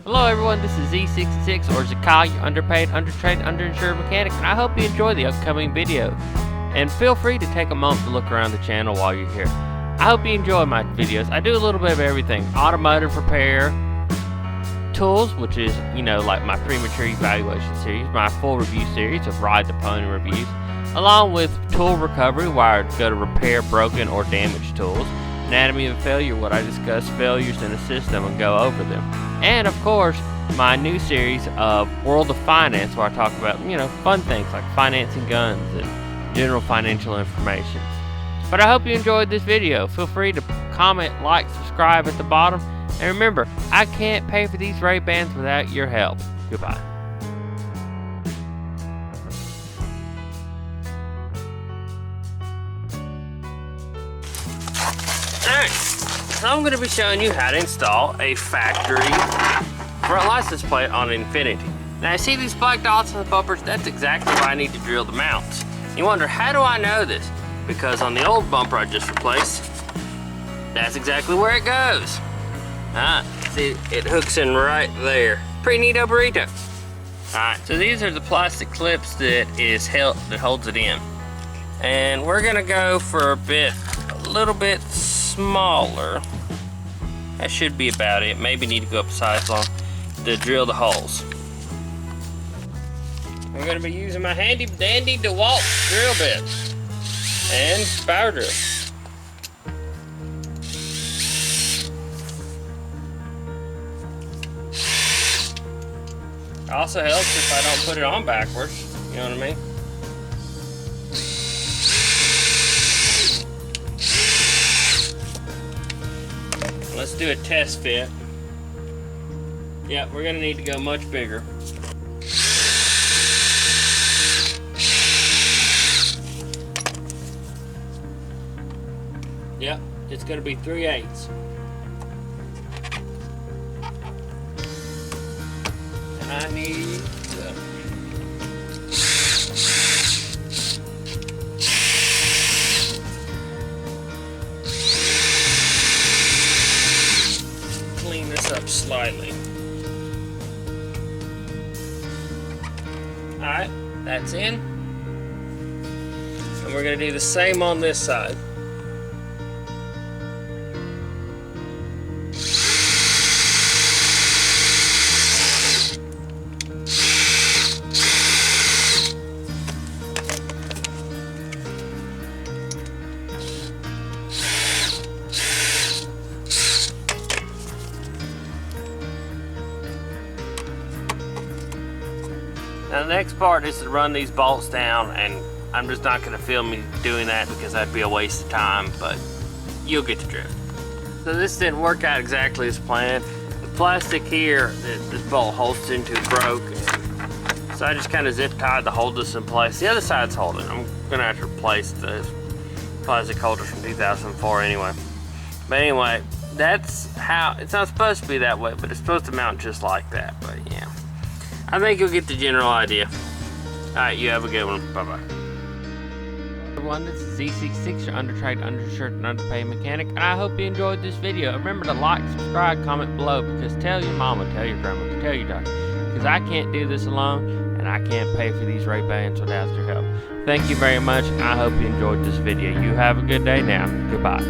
Hello everyone, this is Z66 or Zakai, your underpaid, undertrained, underinsured mechanic, and I hope you enjoy the upcoming video. And feel free to take a moment to look around the channel while you're here. I hope you enjoy my videos. I do a little bit of everything. Automotive repair, tools, which is, like my premature evaluation series, my full review series of ride the pony reviews, along with tool recovery, where I go to repair broken or damaged tools, anatomy of failure, what I discuss failures in a system and go over them. And of course, my new series of World of Finance, where I talk about, fun things like financing guns and general financial information. But I hope you enjoyed this video. Feel free to comment, like, subscribe at the bottom. And remember, I can't pay for these Ray-Bans without your help. Goodbye. Alright, so I'm going to be showing you how to install a factory front license plate on an Infiniti. Now, you see these black dots on the bumpers? That's exactly why I need to drill the mounts. You wonder, how do I know this? Because on the old bumper I just replaced, that's exactly where it goes. See, it hooks in right there. Pretty neato burrito. Alright, so these are the plastic clips that holds it in. And we're gonna go for a little bit smaller. That should be about it. Maybe need to go up a size long to drill the holes. I'm gonna be using my handy dandy DeWalt drill bit and power drill. Also helps if I don't put it on backwards, you know what I mean? Let's do a test fit. Yeah, we're gonna need to go much bigger. Yep, it's gonna be 3/8. And I need to clean this up slightly. Alright, that's in. And we're gonna do the same on this side. Now the next part is to run these bolts down, and I'm just not going to film me doing that because that'd be a waste of time, but you'll get the drift. So this didn't work out exactly as planned. The plastic here that this bolt holds into broke, so I just kind of zip tied to hold this in place. The other side's holding. I'm going to have to replace the plastic holder from 2004 anyway. But anyway, that's how, it's not supposed to be that way, but it's supposed to mount just like that, but yeah. I think you'll get the general idea. Alright, you have a good one. Bye-bye. Everyone, this is Z66, your undertrained, undershirt, and underpaid mechanic, and I hope you enjoyed this video. Remember to like, subscribe, comment below, because tell your mama, tell your grandma, tell your doctor, because I can't do this alone, and I can't pay for these Ray-Bans without your help. Thank you very much, and I hope you enjoyed this video. You have a good day now. Goodbye.